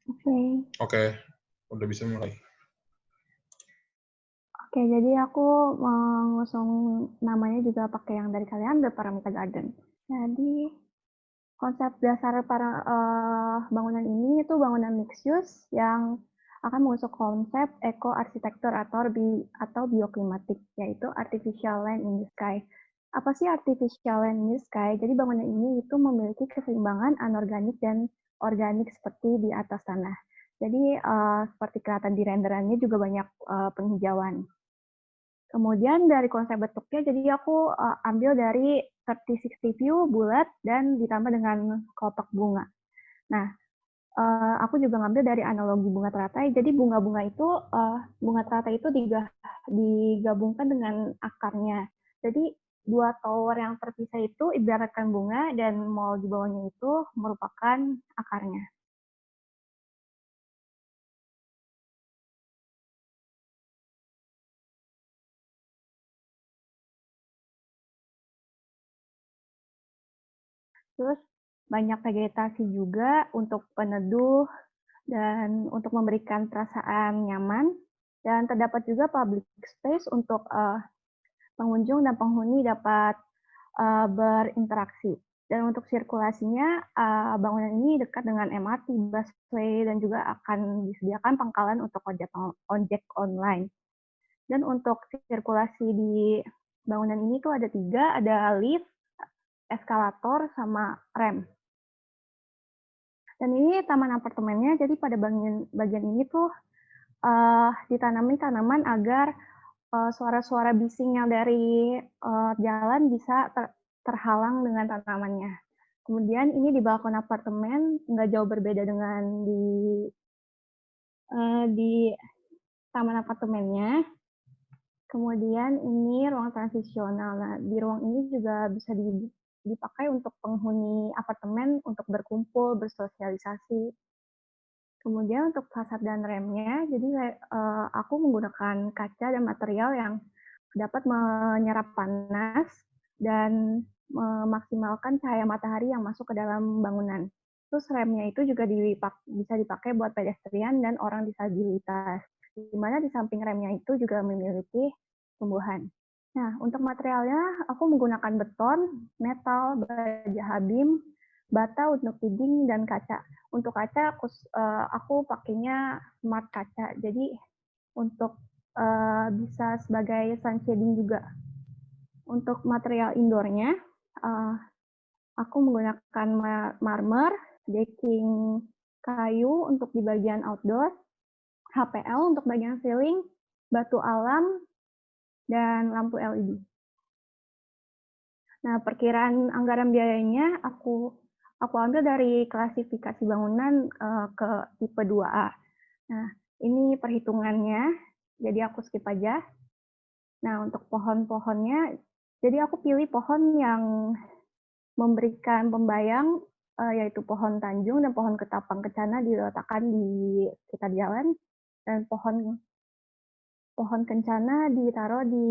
Oke. Oke, udah bisa mulai. Oke, jadi aku mengusung namanya juga pakai yang dari kalian, The Paramita Garden. Jadi konsep dasar para bangunan ini itu bangunan mixed use yang akan mengusung konsep eco-arsitektur atau bioklimatik, yaitu artificial land in the sky. Apa sih artificial land in the sky? Jadi bangunan ini itu memiliki keseimbangan anorganik dan organik seperti di atas tanah. Jadi seperti kelihatan di renderannya juga banyak penghijauan. Kemudian dari konsep bentuknya, jadi aku ambil dari 3060 view bulat dan ditambah dengan kotak bunga. Nah, aku juga ngambil dari analogi bunga teratai. Jadi bunga teratai itu digabungkan dengan akarnya. Jadi dua tower yang terpisah itu ibaratkan bunga dan mall di bawahnya itu merupakan akarnya. Terus banyak vegetasi juga untuk peneduh dan untuk memberikan perasaan nyaman. Dan terdapat juga public space untuk pengunjung dan penghuni dapat berinteraksi. Dan untuk sirkulasinya, bangunan ini dekat dengan MRT, busway, dan juga akan disediakan pangkalan untuk ojek online. Dan untuk sirkulasi di bangunan ini tuh ada 3, ada lift, eskalator, sama rem. Dan ini taman apartemennya, jadi pada bagian ini tuh ditanami tanaman agar suara-suara bising yang dari jalan bisa terhalang dengan tanamannya. Kemudian ini di balkon apartemen nggak jauh berbeda dengan di taman apartemennya. Kemudian ini ruang transisional. Nah, di ruang ini juga bisa dipakai untuk penghuni apartemen untuk berkumpul, bersosialisasi. Kemudian untuk fasad dan remnya, jadi aku menggunakan kaca dan material yang dapat menyerap panas dan memaksimalkan cahaya matahari yang masuk ke dalam bangunan. Terus remnya itu juga bisa dipakai buat pedestrian dan orang disabilitas. Di mana di samping remnya itu juga memiliki tumbuhan. Nah, untuk materialnya aku menggunakan beton, metal, baja habim, bata untuk dinding, dan kaca. Untuk kaca aku pakainya smart kaca. Jadi untuk bisa sebagai sun shading juga. Untuk material indoornya, aku menggunakan marmer, decking kayu untuk di bagian outdoor, HPL untuk bagian ceiling, batu alam, dan lampu LED. Nah, perkiraan anggaran biayanya aku ambil dari klasifikasi bangunan ke tipe 2A. Nah, ini perhitungannya, jadi aku skip aja. Nah, untuk pohon-pohonnya, jadi aku pilih pohon yang memberikan pembayang, yaitu pohon tanjung dan pohon ketapang kencana diletakkan di sekitar jalan, dan pohon kencana ditaruh di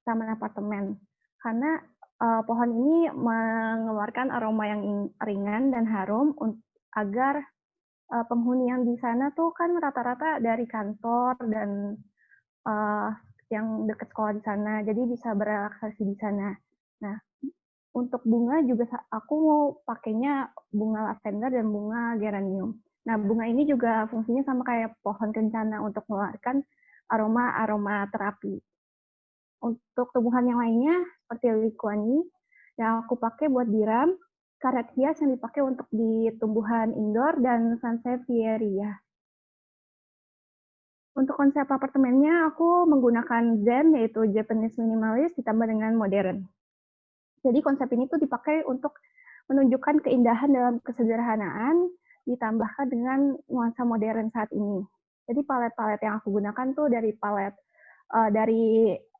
taman apartemen. Karena pohon ini mengeluarkan aroma yang ringan dan harum agar penghuni yang di sana tuh kan rata-rata dari kantor dan yang dekat sekolah di sana, jadi bisa berrelaksasi di sana. Nah, untuk bunga juga aku mau pakainya bunga lavender dan bunga geranium. Nah, bunga ini juga fungsinya sama kayak pohon kencana untuk mengeluarkan aroma terapi. Untuk tumbuhan yang lainnya, seperti likuani, yang aku pakai buat diram, karet hias yang dipakai untuk di tumbuhan indoor, dan sansevieria. Untuk konsep apartemennya, aku menggunakan Zen, yaitu Japanese minimalis, ditambah dengan modern. Jadi konsep ini tuh dipakai untuk menunjukkan keindahan dalam kesederhanaan, ditambahkan dengan nuansa modern saat ini. Jadi palet-palet yang aku gunakan tuh dari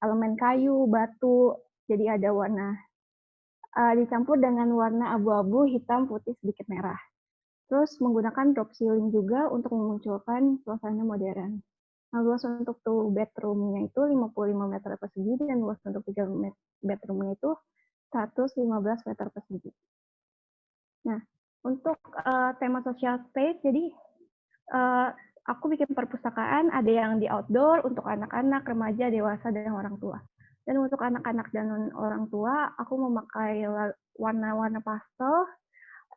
elemen kayu, batu, jadi ada warna dicampur dengan warna abu-abu, hitam, putih, sedikit merah. Terus menggunakan drop ceiling juga untuk memunculkan suasana modern. Nah, luas untuk tuh bedroom-nya itu 55 meter persegi dan luas untuk 3 bedroom-nya itu 115 meter persegi. Nah, untuk tema social space, jadi aku bikin perpustakaan, ada yang di outdoor untuk anak-anak, remaja, dewasa, dan orang tua. Dan untuk anak-anak dan orang tua, aku memakai warna-warna pastel.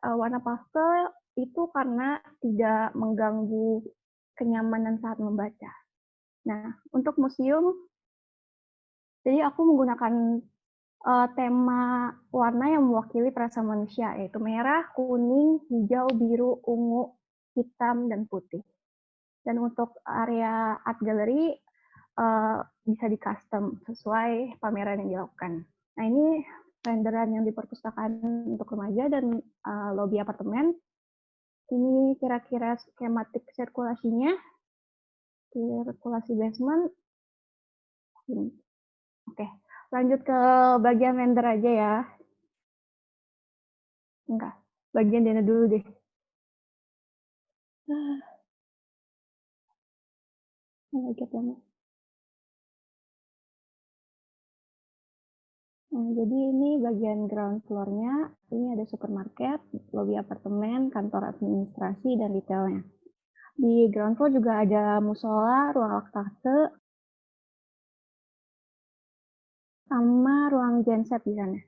Warna pastel itu karena tidak mengganggu kenyamanan saat membaca. Nah, untuk museum, jadi aku menggunakan tema warna yang mewakili perasaan manusia, yaitu merah, kuning, hijau, biru, ungu, hitam, dan putih. Dan untuk area art gallery bisa di-custom sesuai pameran yang dilakukan. Nah, ini renderan yang di perpustakaan untuk remaja dan lobi apartemen. Ini kira-kira skematik sirkulasinya. Sirkulasi basement. Oke, lanjut ke bagian render aja ya. Enggak, bagian dana dulu deh. Nah, jadi ini bagian ground floor-nya. Ini ada supermarket, lobi apartemen, kantor administrasi, dan retailnya. Di ground floor juga ada musola, ruang laktase, sama ruang genset di sana.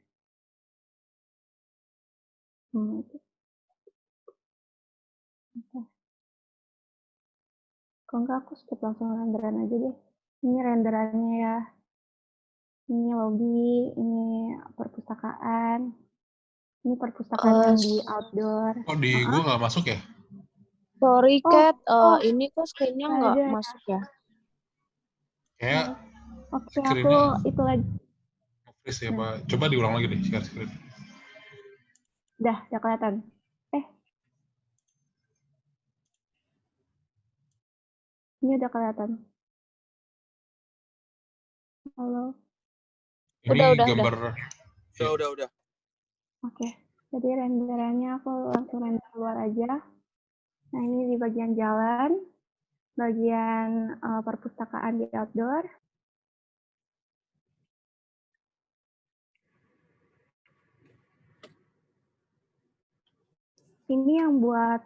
Kalau enggak aku skip langsung renderan aja deh. Ini renderannya ya. Ini lobby, ini perpustakaan. Ini perpustakaan yang di outdoor. Oh, di gua nggak masuk ya? Sorry, Kat. Oh, Ini kok screen-nya nggak ada ya. masuk ya? Kayak Oke, aku screen-nya itu lagi. freeze ya, Pak. Coba diulang lagi deh, share screen. Udah kelihatan. Ini udah kelihatan. Halo. Ini Udah. gambar. Udah. Oke, jadi renderannya aku langsung render keluar aja. Nah, ini di bagian jalan, bagian perpustakaan di outdoor. Ini yang buat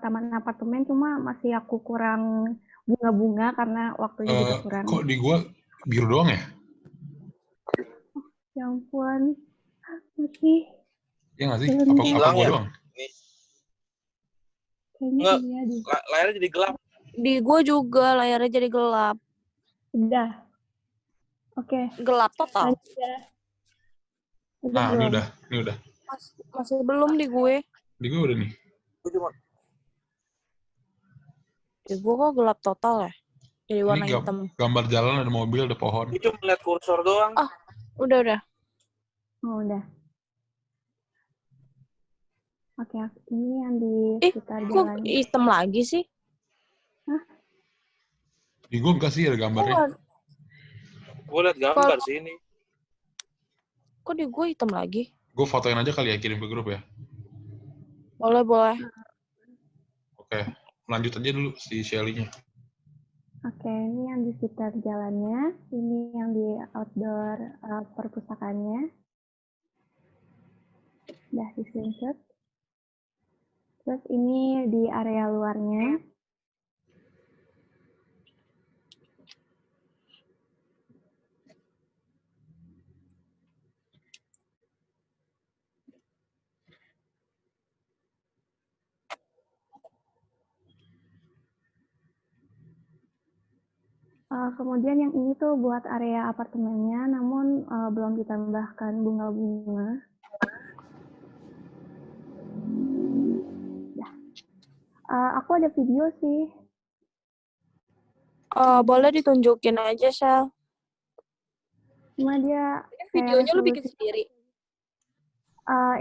taman apartemen, cuma masih aku kurang bunga-bunga karena waktunya juga kurang. Kok di gua biru doang ya? Ya ampun, masih. Ya nggak sih? Apa Hilang gua ya? doang? Kayaknya Nggak, iya deh. layarnya jadi gelap. Di gue juga layarnya jadi gelap. Udah. Oke. Gelap total. Lanjut ya. Nah, ini udah. Masih belum di gue. Di gua udah nih. Di gue kok gelap total ya? Jadi warna Ini hitam. gambar jalan, ada mobil, ada pohon. Gue cuma lihat kursor doang. Udah. Oh, udah. Oke, ini yang di sekitar Kok jalan. hitam lagi sih? Hah? Di gua enggak sih ada gambarnya. Gue lihat gambar sih ini. Kok di gue hitam lagi? Gue fotoin aja kali ya, kirim ke grup ya. Boleh. Oke, lanjut aja dulu si Shelly-nya. Oke, ini yang di sekitar jalannya, ini yang di outdoor perpustakaannya. Udah di screenshot. Terus ini di area luarnya. Kemudian yang ini tuh buat area apartemennya, namun belum ditambahkan bunga-bunga. Aku ada video sih. Boleh ditunjukin aja, Shell. Cuma dia Videonya lu bikin sendiri?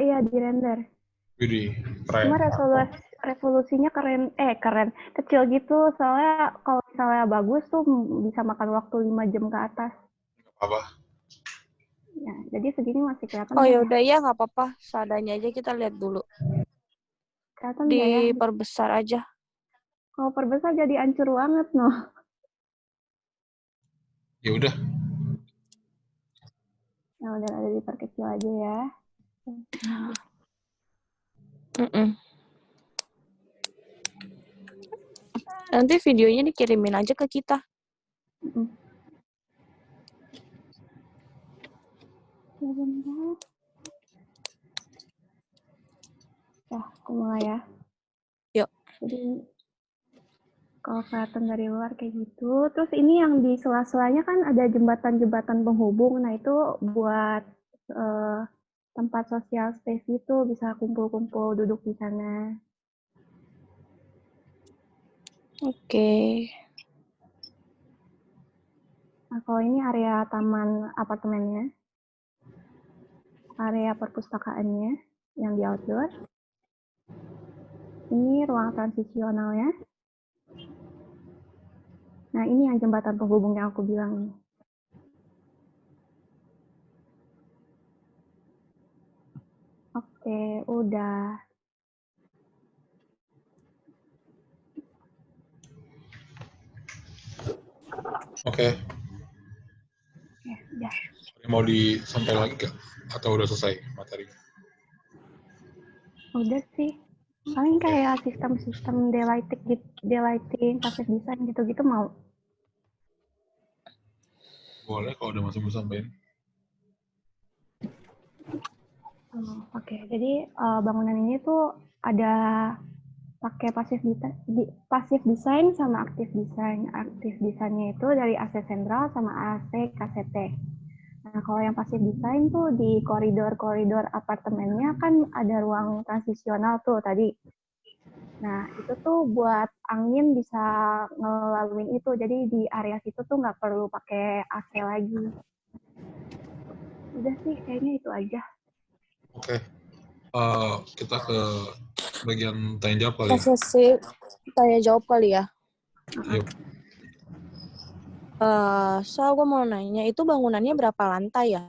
Iya, di render. Widih, Cuma keren. resolusinya keren, kecil gitu. Soalnya kalau misalnya bagus tuh bisa makan waktu 5 jam ke atas. Apa? Ya, jadi segini masih kelihatan. Oh ya udah ya, nggak apa-apa. Seadanya aja kita lihat dulu. Kelihatan nggak ya? Diperbesar aja. Kalau perbesar jadi hancur banget, noh. Ya udah. Nah, udah ada diperkecil aja ya. Nanti videonya dikirimin aja ke kita. Mm-mm. Sebentar. Ya, aku mulai ya. Yuk. Jadi kalau kelihatan dari luar kayak gitu. Terus ini yang di sela-selanya kan ada jembatan-jembatan penghubung. Nah itu buat tempat social space itu, bisa kumpul-kumpul duduk di sana. Oke. Nah kalau ini area taman apartemennya, area perpustakaannya yang di outdoor. Ini ruang transisionalnya. Nah ini yang jembatan penghubung yang aku bilang nih. Oke, udah. Oke. Oke, udah. Mau disampaikan lagi nggak? Atau udah selesai materi? Udah sih. Paling kayak sistem-sistem daylighting, passive design gitu-gitu mau. Boleh kalau udah masuk sampaikan. Oke, jadi bangunan ini tuh ada pakai passive design sama aktif design. Aktif desainnya itu dari AC sentral sama AC KCT. Nah, kalau yang passive design tuh di koridor-koridor apartemennya kan ada ruang transisional tuh tadi. Nah, itu tuh buat angin bisa ngelaluin itu. Jadi di area situ tuh nggak perlu pakai AC lagi. Udah sih, kayaknya itu aja. Oke. Kita ke bagian tanya jawab kali ya. Sesi tanya jawab kali ya. Yuk. So gue mau nanya, itu bangunannya berapa lantai ya?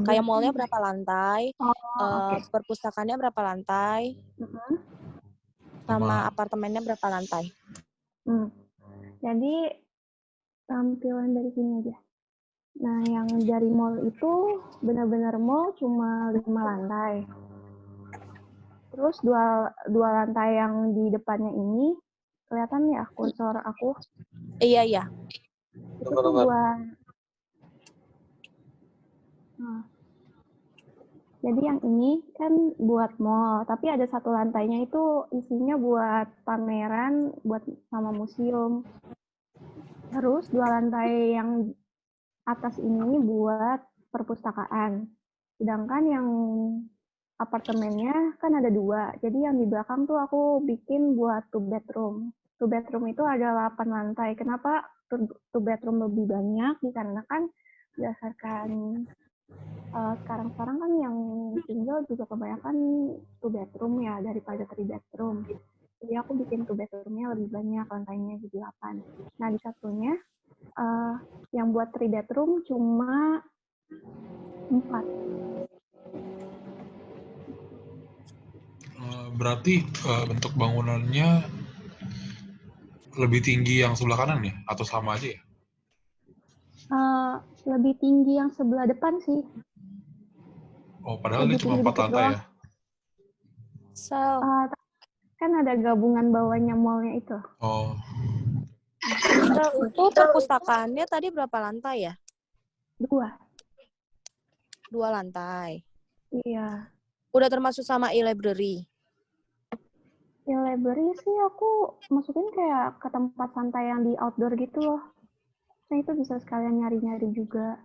Kayak mallnya berapa lantai? Oke. Perpustakaannya berapa lantai? Sama apartemennya berapa lantai? Jadi tampilan dari sini aja. Nah, yang dari mall itu benar-benar mall cuma 5 lantai. Terus dua lantai yang di depannya ini, kelihatan ya kursor aku? Iya. Itu tuh buat... Nah, jadi yang ini kan buat mall, tapi ada satu lantainya itu isinya buat pameran, buat sama museum. Terus dua lantai yang atas ini buat perpustakaan. Sedangkan yang apartemennya kan ada 2. Jadi yang di belakang tuh aku bikin buat 2 bedroom. 2 bedroom itu ada 8 lantai. Kenapa 2 bedroom lebih banyak? Dikarenakan berdasarkan sekarang-sekarang kan yang single juga kebanyakan 2 bedroom ya daripada 3 bedroom. Jadi aku bikin 2 bedroomnya lebih banyak, lantainya jadi 8. Nah di satunya yang buat 3 bedroom cuma 4. Berarti bentuk bangunannya lebih tinggi yang sebelah kanan ya? Atau sama aja ya? Lebih tinggi yang sebelah depan sih. Oh, padahal Lebih ini cuma tinggi 4 dikit lantai ya? Kan ada gabungan bawahnya mallnya itu. Oh. Itu perpustakaannya tadi berapa lantai ya? 2. 2 lantai. Iya. Udah termasuk sama e-library? E-library sih aku masukin kayak ke tempat santai yang di outdoor gitu loh. Nah itu bisa sekalian nyari-nyari juga.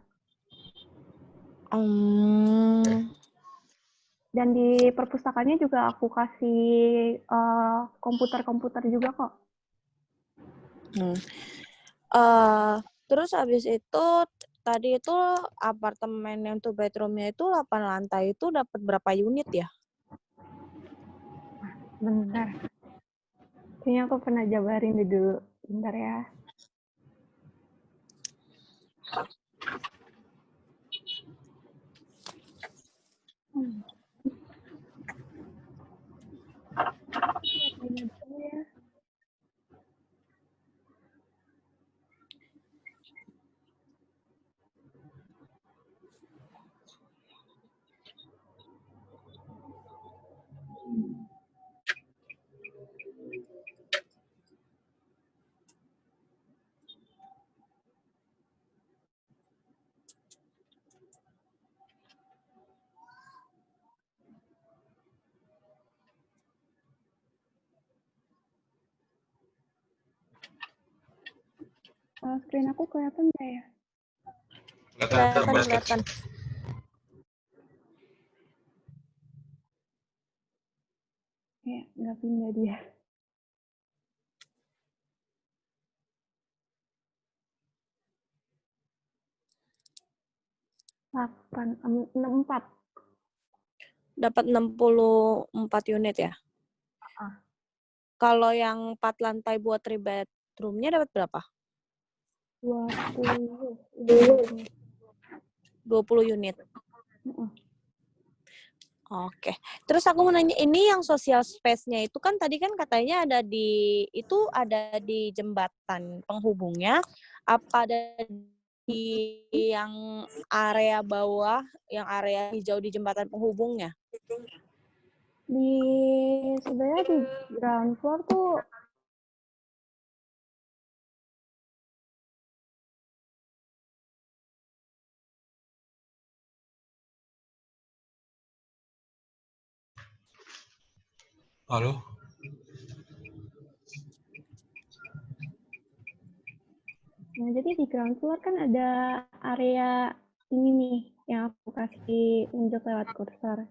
Dan di perpustakaannya juga aku kasih komputer-komputer juga kok. Terus habis itu tadi itu apartemen yang 2 bedroomnya itu 8 lantai itu dapat berapa unit ya? Bentar. Kayaknya aku pernah jabarin dulu. Bentar ya. Screen aku kelihatan nggak ya? Kelihatan gambar Kelihatan. sketch. Kayak nggak pindah dia. Delapan, 64. Dapat 64 unit ya? Kalau yang 4 lantai buat 3 bedroom-nya dapat berapa? 20 unit. Oke. Terus aku mau nanya, ini yang social space-nya itu kan tadi kan katanya ada di jembatan penghubungnya, apa ada di yang area bawah, yang area hijau di jembatan penghubungnya? Sebenarnya di ground floor tuh Halo? Nah, jadi di ground floor kan ada area ini nih yang aku kasih unjuk lewat kursor.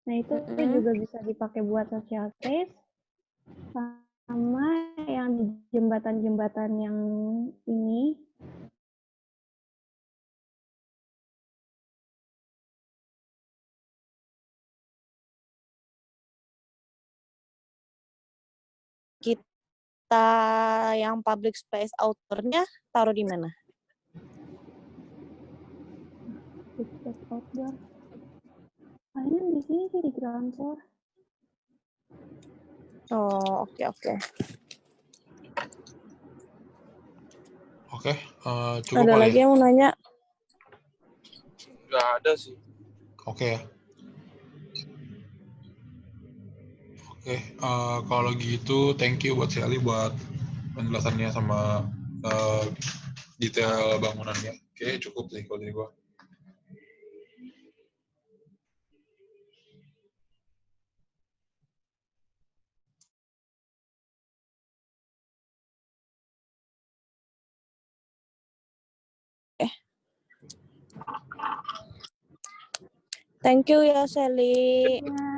Nah, itu juga bisa dipakai buat social space sama yang di jembatan-jembatan yang ini. Kita yang public space outdoor-nya taruh di mana? Space outdoor. Paling di sini sih di ground floor. Oh, oke. Oke, cukup Ada kali lagi ya? yang mau nanya? Nggak ada sih. Oke ya. Oke, kalau gitu thank you buat Shelly buat penjelasannya sama detail bangunannya. Oke, cukup sih kalau dari gua. Thank you ya, Sally. Ya,